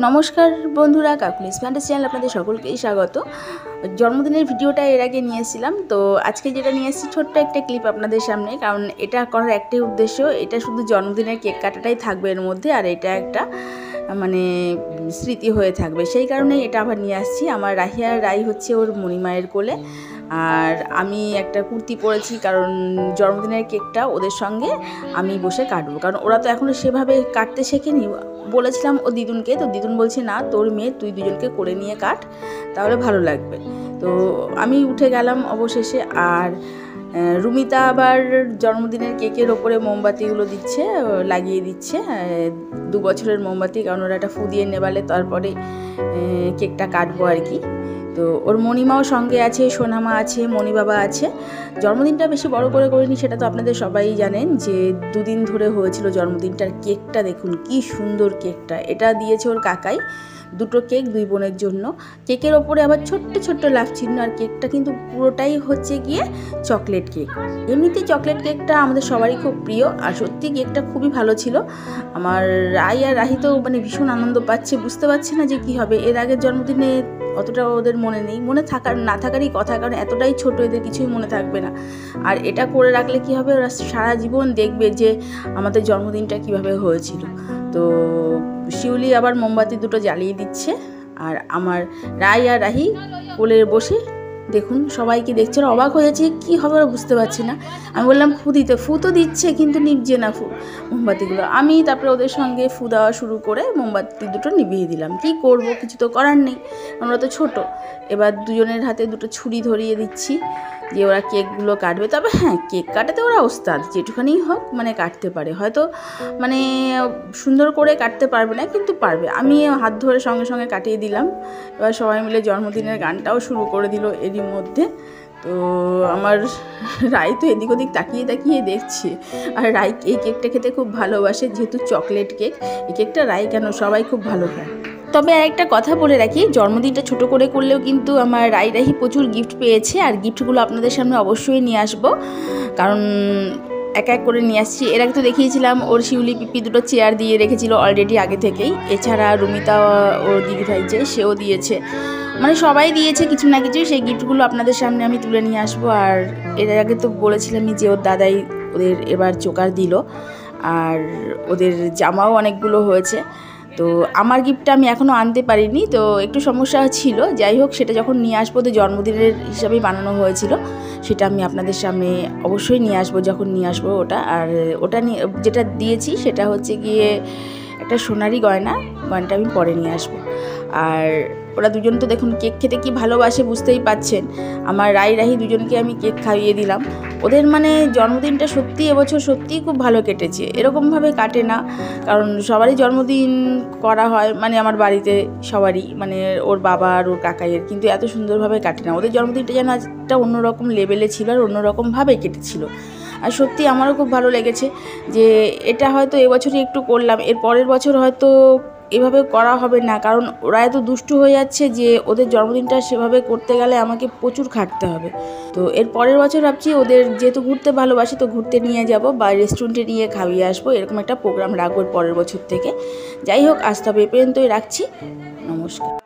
নমস্কার বন্ধুরা, Kokkalis fantasy channel আপনাদের সকলকেই স্বাগত। জন্মদিনের ভিডিওটা এর আগে নিয়ে এসেছিলাম, তো আজকে যেটা নিয়ে এসেছি ছোট্ট একটা ক্লিপ আপনাদের সামনে। কারণ এটা করার একটাই উদ্দেশ্য, এটা শুধু জন্মদিনের কেক কাটাটাই থাকবে এর মধ্যে, আর এটা একটা মানে স্মৃতি হয়ে থাকবে। সেই কারণেই এটা আবার নিয়ে আসছি। আমার রাহিয়ার রাই হচ্ছে ওর মণিমায়ের কোলে, আর আমি একটা কুর্তি পরেছি, কারণ জন্মদিনের কেকটা ওদের সঙ্গে আমি বসে কাটবো। কারণ ওরা তো এখনও সেভাবে কাটতে শেখেনি। বলেছিলাম ও দিদুনকে, তো দিদুন বলছে না, তোর মেয়ে তুই দুজনকে করে নিয়ে কাট, তাহলে ভালো লাগবে। তো আমি উঠে গেলাম অবশেষে। আর রুমিতা আবার জন্মদিনের কেকের ওপরে মোমবাতিগুলো দিচ্ছে, লাগিয়ে দিচ্ছে 2 বছরের মোমবাতি, কারণ ওরা একটা ফু দিয়ে নেবালে তারপরে কেকটা কাটবো আর কি। তো ওর মণিমাও সঙ্গে আছে, সোনামা আছে, মণি বাবা আছে। জন্মদিনটা বেশি বড় করে করিনি, সেটা তো আপনাদের সবাই জানেন যে 2 দিন ধরে হয়েছিল জন্মদিনটার। কেকটা দেখুন কি সুন্দর কেকটা, এটা দিয়েছে ওর কাকাই, 2টো কেক 2 বোনের জন্য। কেকের ওপরে আবার ছোট্ট ছোট্ট লাভ চিহ্ন, আর কেকটা কিন্তু পুরোটাই হচ্ছে গিয়ে চকলেট কেক। এমনিতেই চকলেট কেকটা আমাদের সবারই খুব প্রিয়, আর সত্যি কেকটা খুবই ভালো ছিল। আমার রাই আর রাহি তো মানে ভীষণ আনন্দ পাচ্ছে, বুঝতে পারছে না যে কী হবে। এর আগের জন্মদিনে অতটা ওদের মনে নেই, মনে থাকার না থাকারই কথা, কারণ এতটাই ছোট, এদের কিছুই মনে থাকবে না। আর এটা করে রাখলে কী হবে, ওরা সারা জীবন দেখবে যে আমাদের জন্মদিনটা কিভাবে হয়েছিল। তো শিউলি আবার মোমবাতি 2টো জ্বালিয়ে দিচ্ছে, আর আমার রাই আর রাহি কোলে বসে দেখুন সবাইকে দেখছে। অবাক হয়ে যাচ্ছে কী হবে, ওরা বুঝতে পারছি না। আমি বললাম ফু দিতে, ফু তো দিচ্ছে কিন্তু নিভছে না মোমবাতিগুলো। আমি তারপরে ওদের সঙ্গে ফু দেওয়া শুরু করে মোমবাতি 2টো নিভিয়ে দিলাম। কি করব, কিছু তো করার নেই, আমরা তো ছোটো। এবার দুজনের হাতে 2টো ছুরি ধরিয়ে দিচ্ছি যে ওরা কেকগুলো কাটবে। তবে হ্যাঁ, কেক কাটাতে ওরা ওস্তাদ, যেটুখানি হোক মানে কাটতে পারে। হয়তো মানে সুন্দর করে কাটতে পারবে না, কিন্তু পারবে। আমি হাত ধরে সঙ্গে সঙ্গে কাটিয়ে দিলাম। এবার সবাই মিলে জন্মদিনের গানটাও শুরু করে দিল এরই মধ্যে। তো আমার রাই তো এদিক ওদিক তাকিয়ে তাকিয়ে দেখছে। আর রাই এই কেকটা খেতে খুব ভালোবাসে, যেহেতু চকলেট কেক। এই কেকটা রাই কেন, সবাই খুব ভালো খায়। তবে আরেকটা কথা বলে রাখি, জন্মদিনটা ছোট করে করলেও কিন্তু আমার রাহি প্রচুর গিফট পেয়েছে, আর গিফটগুলো আপনাদের সামনে অবশ্যই নিয়ে আসবো, কারণ এক এক করে নিয়ে আসছি। এর আগে তো দেখিয়েছিলাম ওর শিউলি পিপি 2টো চেয়ার দিয়ে রেখেছিল অলরেডি আগে থেকেই। এছাড়া রুমিতা ওর দিদি ভাই যে সেও দিয়েছে, মানে সবাই দিয়েছে কিছু না কিছু। সেই গিফটগুলো আপনাদের সামনে আমি তুলে নিয়ে আসবো। আর এর আগে তো বলেছিলামই যে ওর দাদাই ওদের এবার চোকার দিল, আর ওদের জামাও অনেকগুলো হয়েছে। তো আমার গিফটটা আমি এখনও আনতে পারিনি, তো একটু সমস্যা ছিল। যাই হোক, সেটা যখন নিয়ে আসবো, তো জন্মদিনের হিসাবেই বানানো হয়েছিল, সেটা আমি আপনাদের সামনে অবশ্যই নিয়ে আসবো যখন নিয়ে আসবো ওটা। আর ওটা নিয়ে যেটা দিয়েছি সেটা হচ্ছে গিয়ে একটা সোনারি গয়নাটা আমি পরে নিয়ে আসবো। আর ওরা দুজন তো দেখুন কেক খেতে কি ভালোবাসে, বুঝতেই পাচ্ছেন। আমার রাহি দুজনকে আমি কেক খাইয়ে দিলাম। ওদের মানে জন্মদিনটা সত্যি এবছর সত্যিই খুব ভালো কেটেছে। এরকমভাবে কাটে না, কারণ সবারই জন্মদিন করা হয়, মানে আমার বাড়িতে সবারই, মানে ওর বাবা আর ওর কাকাইয়ের, কিন্তু এত সুন্দরভাবে কাটে না। ওদের জন্মদিনটা যেন একটা অন্যরকম লেভেলে ছিল, আর অন্যরকমভাবে কেটেছিল। আর সত্যি আমারও খুব ভালো লেগেছে যে এটা হয়তো এবছরই একটু করলাম, এর পরের বছর হয়তো এভাবে করা হবে না, কারণ ওরা এত দুষ্টু হয়ে যাচ্ছে যে ওদের জন্মদিনটা সেভাবে করতে গেলে আমাকে প্রচুর খাটতে হবে। তো এর পরের বছর ভাবছি ওদের যেহেতু ঘুরতে ভালোবাসে, তো ঘুরতে নিয়ে যাব বা রেস্টুরেন্টে নিয়ে খাইয়ে আসবো, এরকম একটা প্রোগ্রাম রাখবো পরের বছর থেকে। যাই হোক, আজ তবে এ পর্যন্তই রাখছি। নমস্কার।